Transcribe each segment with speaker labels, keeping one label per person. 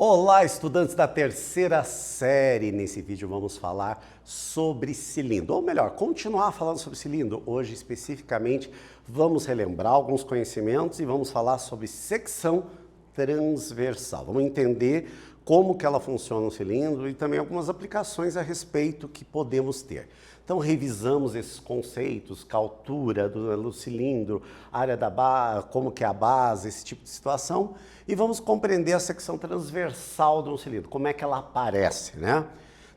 Speaker 1: Olá, estudantes da terceira série. Nesse vídeo vamos falar sobre cilindro, ou melhor, continuar falando sobre cilindro. Hoje, especificamente, vamos relembrar alguns conhecimentos e vamos falar sobre secção transversal. Vamos entender como que ela funciona no cilindro e também algumas aplicações a respeito que podemos ter. Então, revisamos esses conceitos, a altura do cilindro, área da base, como que é a base, esse tipo de situação, e vamos compreender a secção transversal de um cilindro, como é que ela aparece, né?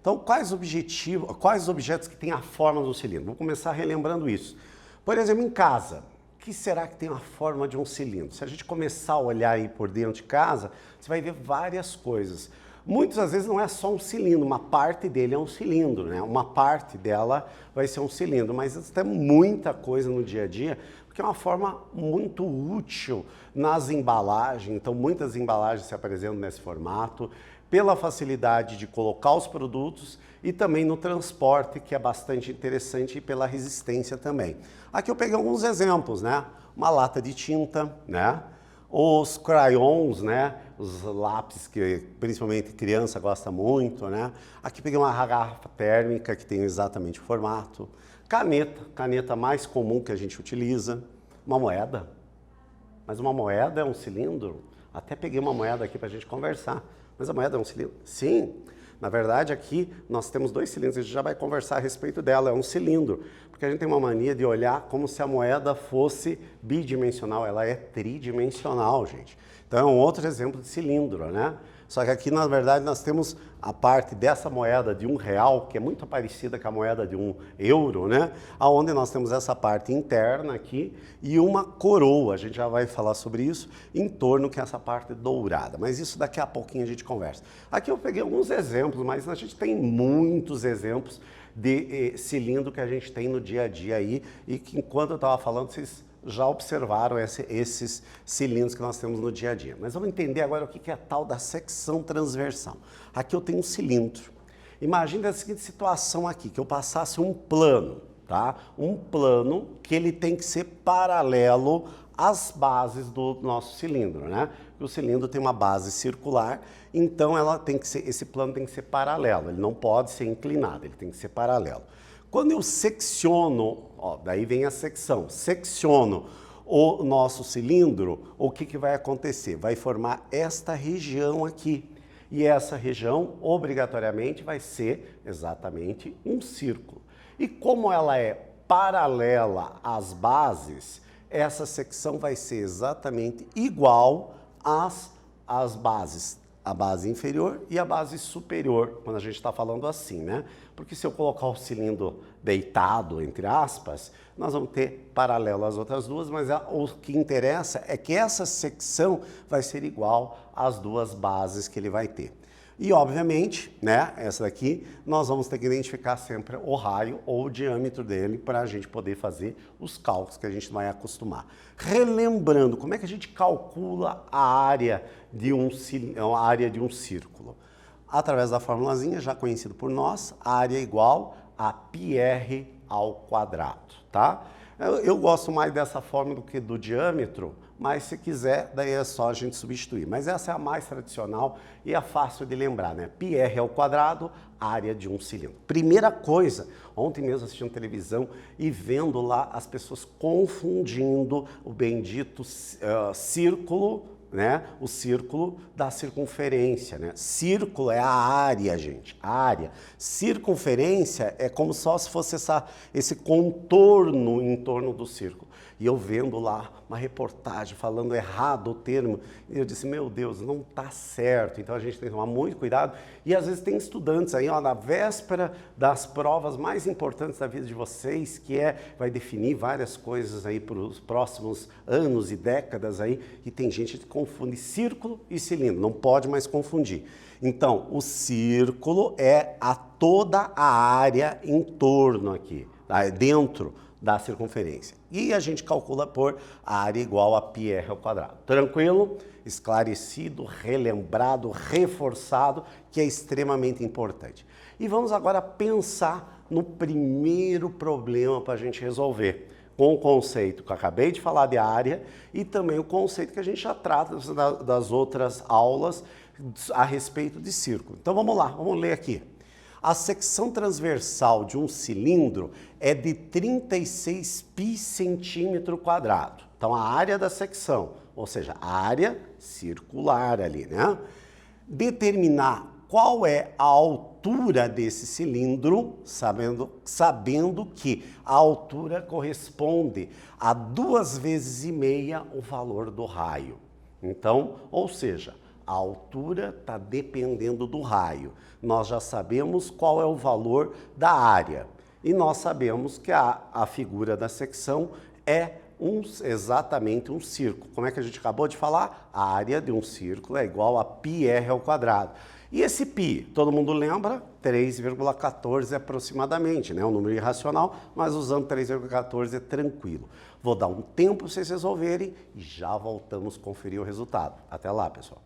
Speaker 1: Então, quais objetos que têm a forma do cilindro? Vamos começar relembrando isso. Por exemplo, em casa, o que será que tem a forma de um cilindro? Se a gente começar a olhar aí por dentro de casa, você vai ver várias coisas. Muitas vezes não é só um cilindro, uma parte dele é um cilindro, né? Uma parte dela vai ser um cilindro, mas tem muita coisa no dia a dia, porque é uma forma muito útil nas embalagens, então muitas embalagens se apresentam nesse formato, pela facilidade de colocar os produtos e também no transporte, que é bastante interessante, e pela resistência também. Aqui eu peguei alguns exemplos, né? Uma lata de tinta, né? Os crayons, né? Os lápis que principalmente criança gosta muito, né? Aqui peguei uma garrafa térmica que tem exatamente o formato. Caneta mais comum que a gente utiliza. Uma moeda. Mas uma moeda é um cilindro? Até peguei uma moeda aqui para a gente conversar. Mas a moeda é um cilindro? Sim. Na verdade, aqui nós temos dois cilindros, a gente já vai conversar a respeito dela, é um cilindro, porque a gente tem uma mania de olhar como se a moeda fosse bidimensional, ela é tridimensional, gente. Então é um outro exemplo de cilindro, né? Só que aqui, na verdade, nós temos a parte dessa moeda de R$1, que é muito parecida com a moeda de €1, né? Onde nós temos essa parte interna aqui e uma coroa, a gente já vai falar sobre isso, em torno que é essa parte dourada. Mas isso daqui a pouquinho a gente conversa. Aqui eu peguei alguns exemplos, mas a gente tem muitos exemplos de cilindro que a gente tem no dia a dia aí e que enquanto eu estava falando, vocês já observaram esses cilindros que nós temos no dia a dia. Mas vamos entender agora o que é a tal da secção transversal. Aqui eu tenho um cilindro. Imagina a seguinte situação aqui, que eu passasse um plano, tá? Um plano que ele tem que ser paralelo às bases do nosso cilindro, né? O cilindro tem uma base circular, então esse plano tem que ser paralelo, ele não pode ser inclinado, ele tem que ser paralelo. Quando eu secciono, ó, daí vem a secciono o nosso cilindro, o que vai acontecer? Vai formar esta região aqui. E essa região, obrigatoriamente, vai ser exatamente um círculo. E como ela é paralela às bases, essa secção vai ser exatamente igual às bases. A base inferior e a base superior, quando a gente está falando assim, né? Porque se eu colocar o cilindro deitado, entre aspas, nós vamos ter paralelo às outras duas, mas o que interessa é que essa secção vai ser igual às duas bases que ele vai ter. E, obviamente, né, essa daqui, nós vamos ter que identificar sempre o raio ou o diâmetro dele para a gente poder fazer os cálculos que a gente vai acostumar. Relembrando, como é que a gente calcula a área de um círculo? Através da formulazinha, já conhecida por nós, a área é igual a πr ao quadrado, tá? Eu gosto mais dessa fórmula do que do diâmetro, mas se quiser, daí é só a gente substituir. Mas essa é a mais tradicional e é fácil de lembrar, né? πr ao quadrado, área de um cilindro. Primeira coisa, ontem mesmo assistindo televisão e vendo lá as pessoas confundindo o bendito círculo, né? O círculo da circunferência, né? Círculo é a área, gente, a área. Circunferência é como só se fosse esse contorno em torno do círculo. E eu vendo lá uma reportagem falando errado o termo, e eu disse, meu Deus, não está certo. Então a gente tem que tomar muito cuidado. E às vezes tem estudantes aí, ó, na véspera das provas mais importantes da vida de vocês, que vai definir várias coisas aí para os próximos anos e décadas aí, e tem gente que confunde círculo e cilindro, não pode mais confundir. Então, o círculo é toda a área em torno aqui, tá? Dentro da circunferência. E a gente calcula por área igual a πr ao quadrado. Tranquilo? Esclarecido, relembrado, reforçado, que é extremamente importante. E vamos agora pensar no primeiro problema para a gente resolver, com o conceito que eu acabei de falar de área e também o conceito que a gente já trata das outras aulas, a respeito de círculo. Então vamos lá, vamos ler aqui. A secção transversal de um cilindro é de 36 pi centímetro quadrado. Então a área da secção, ou seja, a área circular ali, né? Determinar qual é a altura desse cilindro, sabendo que a altura corresponde a 2,5 vezes o valor do raio. Então, ou seja, a altura está dependendo do raio. Nós já sabemos qual é o valor da área. E nós sabemos que a figura da secção é exatamente um círculo. Como é que a gente acabou de falar? A área de um círculo é igual a πr ao quadrado. E esse π, todo mundo lembra? 3,14 aproximadamente, né? Um número irracional, mas usando 3,14 é tranquilo. Vou dar um tempo para vocês resolverem e já voltamos a conferir o resultado. Até lá, pessoal.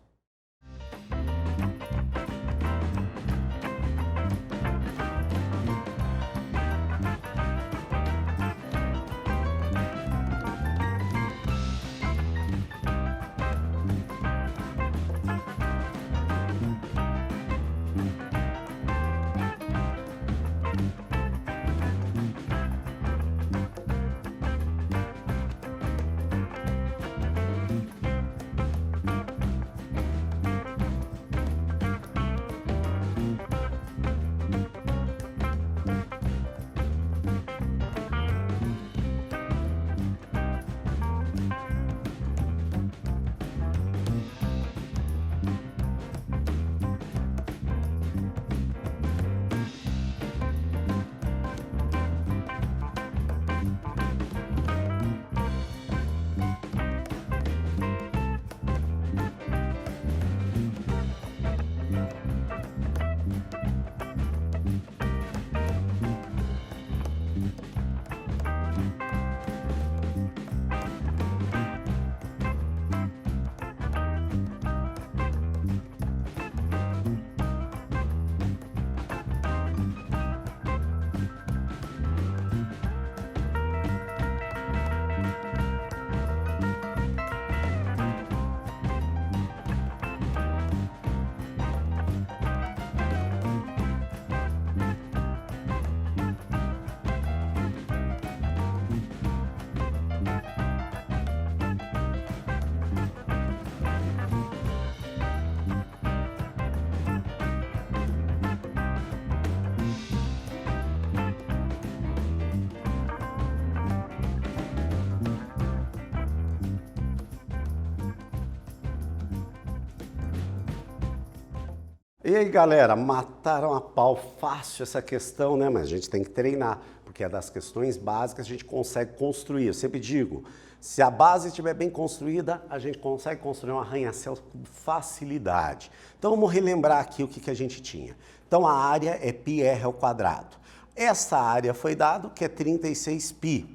Speaker 1: E aí, galera, mataram a pau fácil essa questão, né? Mas a gente tem que treinar, porque é das questões básicas a gente consegue construir. Eu sempre digo, se a base estiver bem construída, a gente consegue construir um arranha-céu com facilidade. Então vamos relembrar aqui o que a gente tinha. Então a área é πr ao quadrado. Essa área foi dado que é 36 π.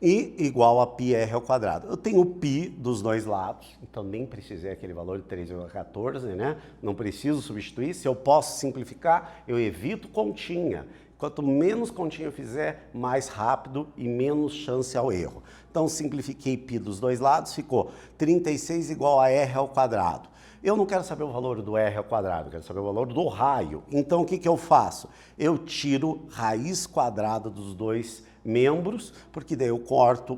Speaker 1: E igual a πr ao quadrado. Eu tenho o π dos dois lados, então nem precisei aquele valor de 3,14, né? Não preciso substituir. Se eu posso simplificar, eu evito continha. Quanto menos continha eu fizer, mais rápido e menos chance ao erro. Então simplifiquei π dos dois lados, ficou 36 igual a r ao quadrado. Eu não quero saber o valor do r ao quadrado, eu quero saber o valor do raio. Então o que eu faço? Eu tiro raiz quadrada dos dois membros, porque daí eu corto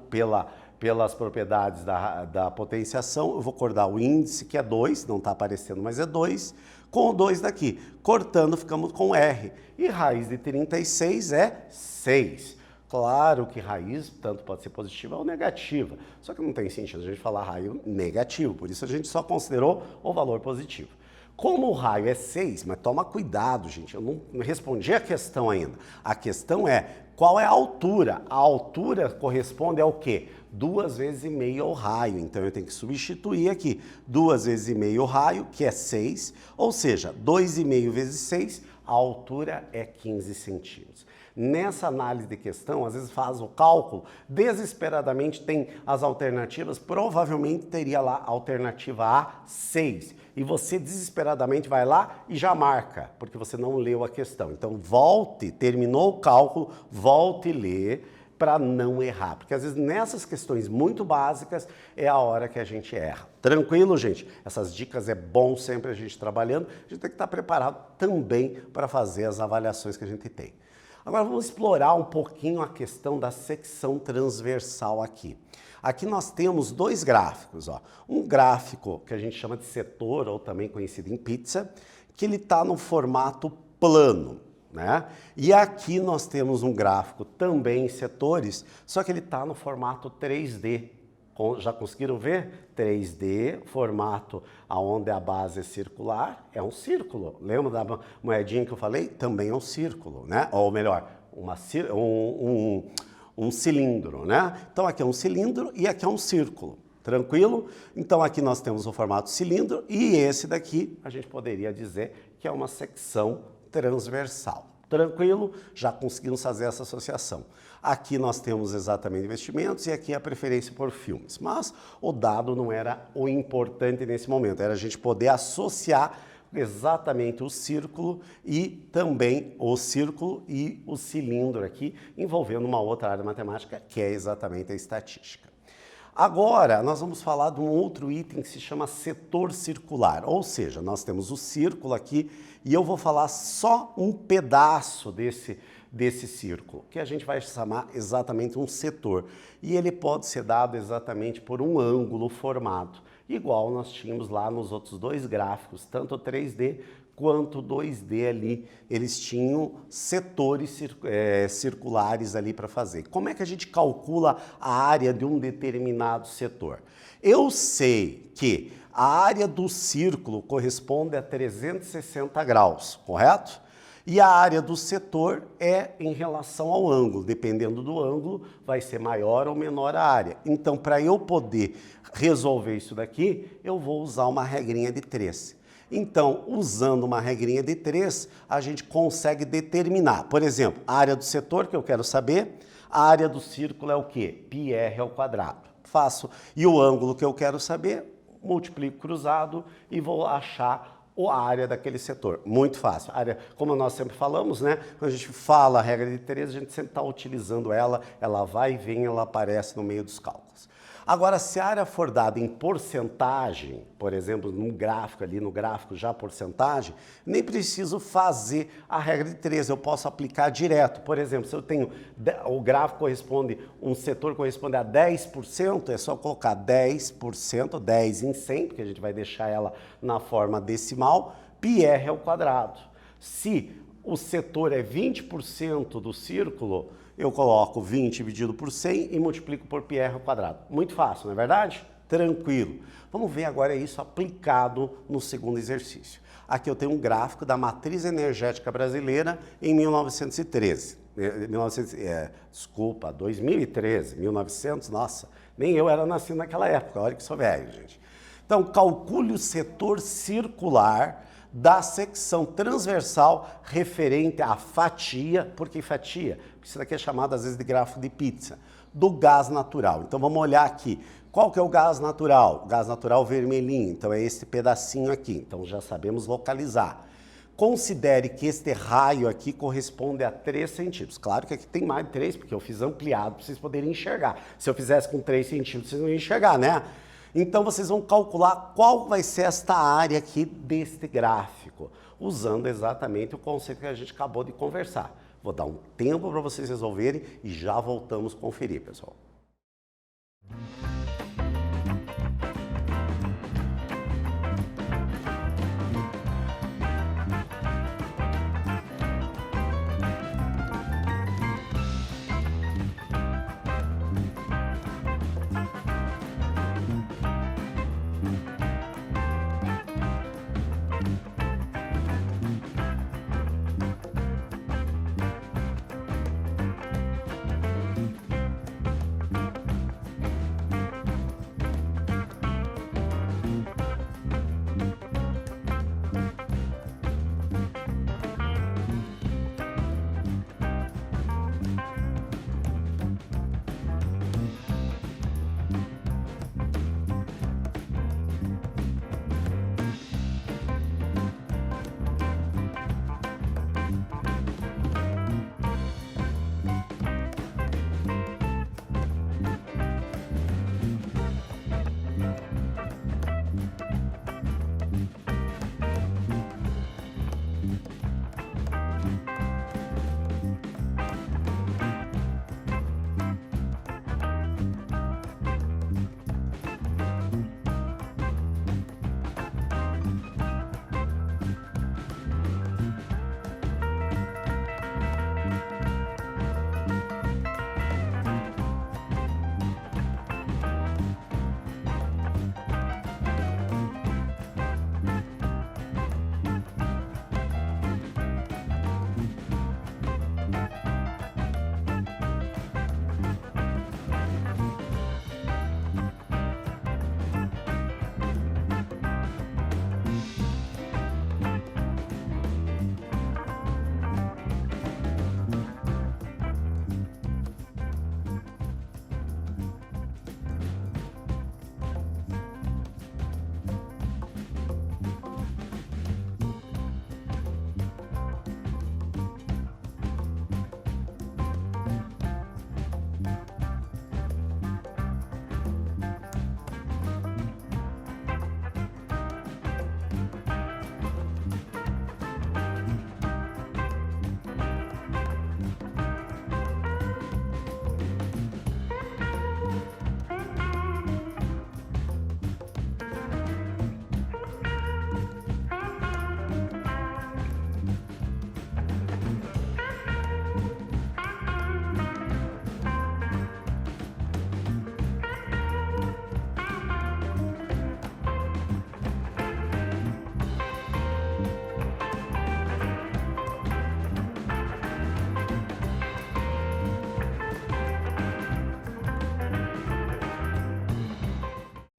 Speaker 1: pelas propriedades da potenciação, eu vou cortar o índice, que é 2, não está aparecendo, mas é 2, com o 2 daqui. Cortando, ficamos com R. E raiz de 36 é 6. Claro que raiz tanto pode ser positiva ou negativa, só que não tem sentido a gente falar raio negativo, por isso a gente só considerou o valor positivo. Como o raio é 6, mas toma cuidado, gente, eu não respondi a questão ainda. A questão é, qual é a altura? A altura corresponde ao quê? 2,5 vezes o raio, então eu tenho que substituir aqui 2,5 vezes o raio, que é 6, ou seja, 2,5 vezes 6, a altura é 15 centímetros. Nessa análise de questão, às vezes faz o cálculo, desesperadamente tem as alternativas, provavelmente teria lá a alternativa A, 6. E você desesperadamente vai lá e já marca, porque você não leu a questão. Então volte, terminou o cálculo, volte e lê, para não errar, porque às vezes nessas questões muito básicas é a hora que a gente erra. Tranquilo, gente? Essas dicas é bom sempre a gente trabalhando, a gente tem que estar preparado também para fazer as avaliações que a gente tem. Agora vamos explorar um pouquinho a questão da secção transversal aqui. Aqui nós temos dois gráficos, ó. Um gráfico que a gente chama de setor, ou também conhecido em pizza, que ele está no formato plano. Né? E aqui nós temos um gráfico também em setores, só que ele está no formato 3D. Já conseguiram ver? 3D, formato onde a base é circular, é um círculo. Lembra da moedinha que eu falei? Também é um círculo, né? Ou melhor, um cilindro, né? Então aqui é um cilindro e aqui é um círculo. Tranquilo? Então aqui nós temos o formato cilindro e esse daqui a gente poderia dizer que é uma secção transversal. Tranquilo? Já conseguimos fazer essa associação. Aqui nós temos exatamente investimentos e aqui a preferência por filmes. Mas o dado não era o importante nesse momento, era a gente poder associar exatamente o círculo e também o círculo e o cilindro aqui, envolvendo uma outra área matemática que é exatamente a estatística. Agora, nós vamos falar de um outro item que se chama setor circular, ou seja, nós temos o círculo aqui e eu vou falar só um pedaço desse círculo, que a gente vai chamar exatamente um setor. E ele pode ser dado exatamente por um ângulo formado, igual nós tínhamos lá nos outros dois gráficos, tanto o 3D quanto o 2D ali, eles tinham setores circulares ali para fazer. Como é que a gente calcula a área de um determinado setor? Eu sei que a área do círculo corresponde a 360 graus, correto? E a área do setor é em relação ao ângulo. Dependendo do ângulo, vai ser maior ou menor a área. Então, para eu poder resolver isso daqui, eu vou usar uma regrinha de 3. Então, usando uma regrinha de 3, a gente consegue determinar, por exemplo, a área do setor que eu quero saber, a área do círculo é o quê? πr ao quadrado. Faço. E o ângulo que eu quero saber, multiplico cruzado e vou achar a área daquele setor. Muito fácil. A área, como nós sempre falamos, né? Quando a gente fala a regra de 3, a gente sempre está utilizando ela vai e vem, ela aparece no meio dos cálculos. Agora, se a área for dada em porcentagem, por exemplo, no gráfico já porcentagem, nem preciso fazer a regra de 3, eu posso aplicar direto. Por exemplo, se eu tenho, o gráfico corresponde, um setor corresponde a 10%, é só colocar 10%, 10 em 100, porque a gente vai deixar ela na forma decimal, πr ao quadrado. Se o setor é 20% do círculo, eu coloco 20 dividido por 100 e multiplico por πr ao quadrado. Muito fácil, não é verdade? Tranquilo. Vamos ver agora isso aplicado no segundo exercício. Aqui eu tenho um gráfico da matriz energética brasileira em 1913. 2013, 1900, nossa, nem eu era nascido naquela época, olha que sou velho, gente. Então, calcule o setor circular da secção transversal referente à fatia, por que fatia? Porque isso daqui é chamado às vezes de gráfico de pizza, do gás natural. Então vamos olhar aqui, qual que é o gás natural? O gás natural vermelhinho, então é esse pedacinho aqui, então já sabemos localizar. Considere que este raio aqui corresponde a 3 centímetros. Claro que aqui tem mais de 3, porque eu fiz ampliado para vocês poderem enxergar. Se eu fizesse com 3 centímetros, vocês não iam enxergar, né? Então, vocês vão calcular qual vai ser esta área aqui deste gráfico, usando exatamente o conceito que a gente acabou de conversar. Vou dar um tempo para vocês resolverem e já voltamos a conferir, pessoal.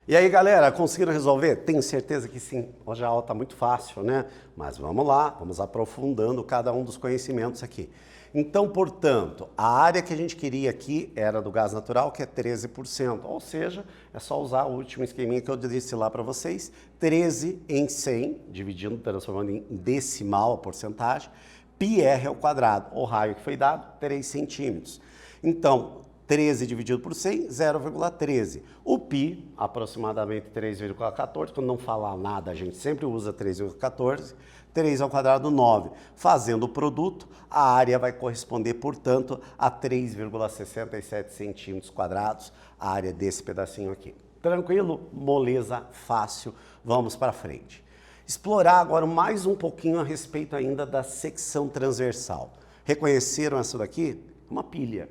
Speaker 1: E aí, galera, conseguiram resolver? Tenho certeza que sim. Hoje a aula está muito fácil, né? Mas vamos lá, vamos aprofundando cada um dos conhecimentos aqui. Então, portanto, a área que a gente queria aqui era do gás natural, que é 13%. Ou seja, é só usar o último esqueminha que eu disse lá para vocês. 13 em 100, dividindo, transformando em decimal a porcentagem. πr ao quadrado, o raio que foi dado, 3 centímetros. Então, 13 dividido por 100, 0,13. O π, aproximadamente 3,14. Quando não falar nada, a gente sempre usa 3,14. 3 ao quadrado, 9. Fazendo o produto, a área vai corresponder, portanto, a 3,67 centímetros quadrados, a área desse pedacinho aqui. Tranquilo? Moleza, fácil. Vamos para frente. Explorar agora mais um pouquinho a respeito ainda da secção transversal. Reconheceram essa daqui? Uma pilha.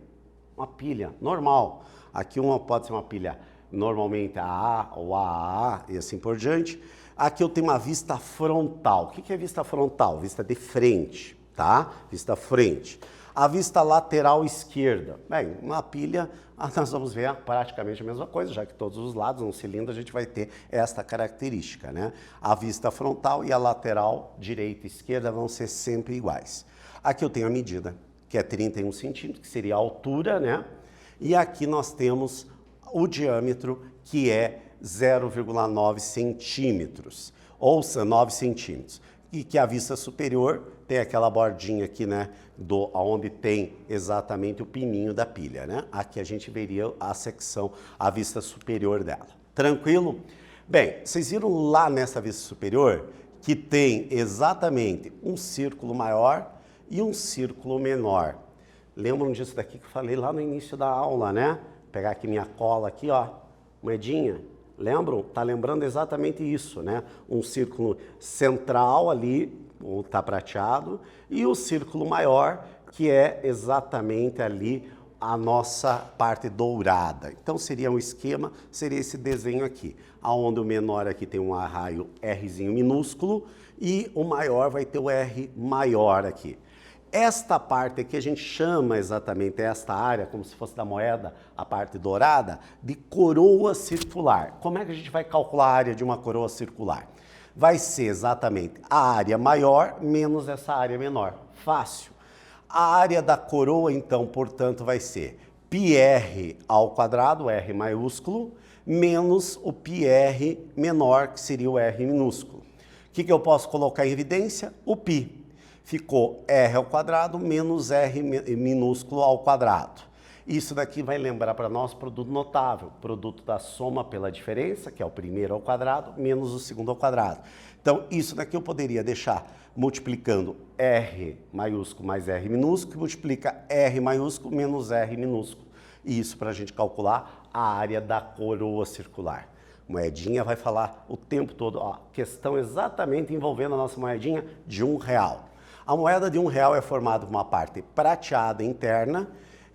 Speaker 1: Uma pilha normal. Aqui uma pode ser uma pilha normalmente AA ou AAA e assim por diante. Aqui eu tenho uma vista frontal. O que é vista frontal? Vista de frente, tá? Vista frente. A vista lateral esquerda. Bem, uma pilha, nós vamos ver praticamente a mesma coisa, já que todos os lados, um cilindro, a gente vai ter esta característica, né? A vista frontal e a lateral direita e esquerda vão ser sempre iguais. Aqui eu tenho a medida, que é 31 centímetros, que seria a altura, né? E aqui nós temos o diâmetro, que é 0,9 centímetros, ou 9 centímetros. E que a vista superior tem aquela bordinha aqui, né? Onde tem exatamente o pininho da pilha, né? Aqui a gente veria a secção, a vista superior dela. Tranquilo? Bem, vocês viram lá nessa vista superior que tem exatamente um círculo maior e um círculo menor. Lembram disso daqui que eu falei lá no início da aula, né? Vou pegar aqui minha cola aqui, ó, moedinha. Lembram? Tá lembrando exatamente isso, né? Um círculo central ali, tá prateado, e o círculo maior, que é exatamente ali a nossa parte dourada. Então seria um esquema, seria esse desenho aqui, aonde o menor aqui tem um raio Rzinho minúsculo e o maior vai ter o R maior aqui. Esta parte aqui a gente chama exatamente esta área, como se fosse da moeda, a parte dourada, de coroa circular. Como é que a gente vai calcular a área de uma coroa circular? Vai ser exatamente a área maior menos essa área menor. Fácil. A área da coroa, então, portanto, vai ser πr ao quadrado, R maiúsculo, menos o πr menor, que seria o R minúsculo. O que eu posso colocar em evidência? O π. Ficou R ao quadrado menos R minúsculo ao quadrado. Isso daqui vai lembrar para nós produto notável, produto da soma pela diferença, que é o primeiro ao quadrado, menos o segundo ao quadrado. Então, isso daqui eu poderia deixar multiplicando R maiúsculo mais R minúsculo, que multiplica R maiúsculo menos R minúsculo. E isso para a gente calcular a área da coroa circular. Moedinha vai falar o tempo todo, ó, questão exatamente envolvendo a nossa moedinha de R$1. A moeda de R$1 é formada por uma parte prateada interna,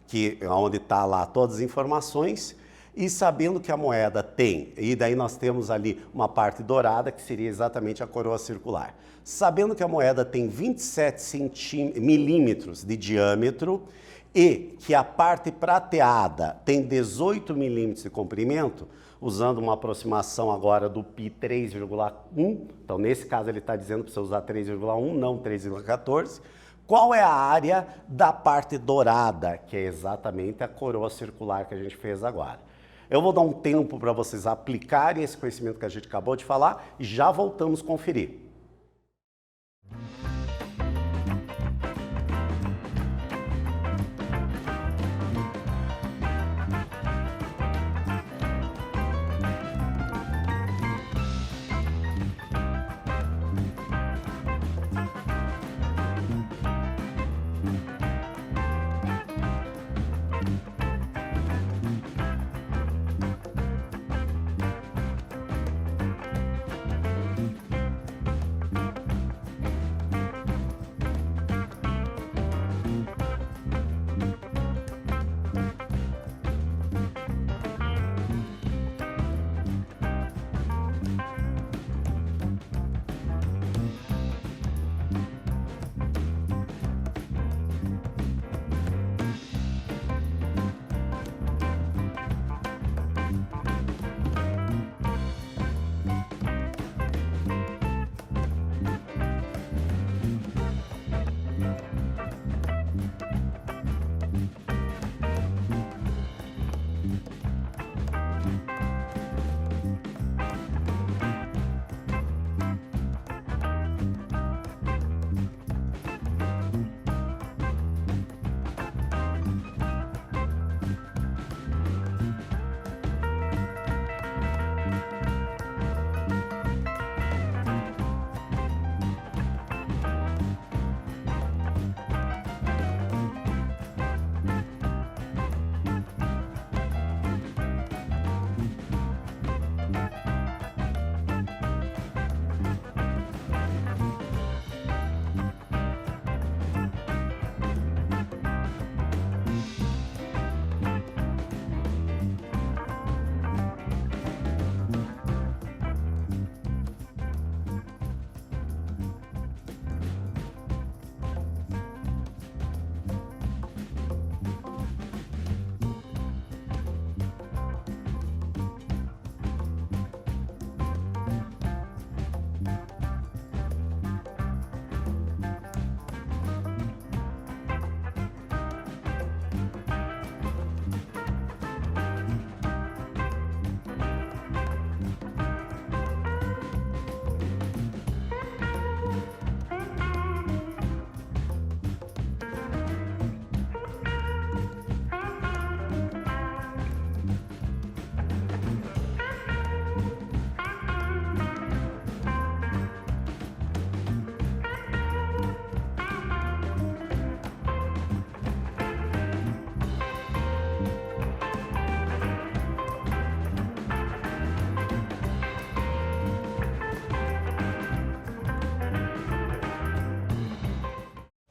Speaker 1: que é onde está lá todas as informações, e sabendo que a moeda tem, e daí nós temos ali uma parte dourada, que seria exatamente a coroa circular. Sabendo que a moeda tem 27 milímetros de diâmetro e que a parte prateada tem 18 milímetros de comprimento, usando uma aproximação agora do π 3,1, então nesse caso ele está dizendo para você usar 3,1, não 3,14, qual é a área da parte dourada, que é exatamente a coroa circular que a gente fez agora. Eu vou dar um tempo para vocês aplicarem esse conhecimento que a gente acabou de falar e já voltamos a conferir.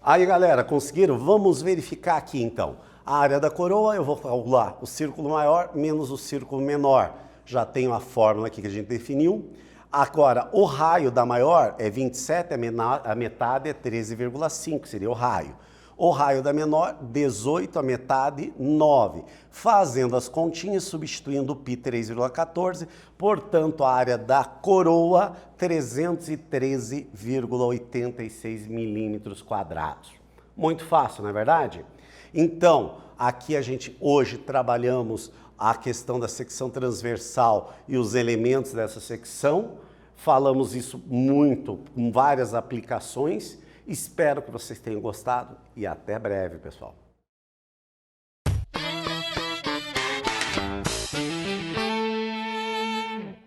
Speaker 1: Aí, galera, conseguiram? Vamos verificar aqui, então. A área da coroa, eu vou calcular o círculo maior menos o círculo menor. Já tenho a fórmula aqui que a gente definiu. Agora, o raio da maior é 27, a metade é 13,5, seria o raio. O raio da menor, 18, a metade, 9. Fazendo as continhas, substituindo o π 3,14, portanto, a área da coroa, 313,86 milímetros quadrados. Muito fácil, não é verdade? Então, aqui a gente hoje trabalhamos a questão da secção transversal e os elementos dessa secção. Falamos isso muito, com várias aplicações. Espero que vocês tenham gostado e até breve, pessoal.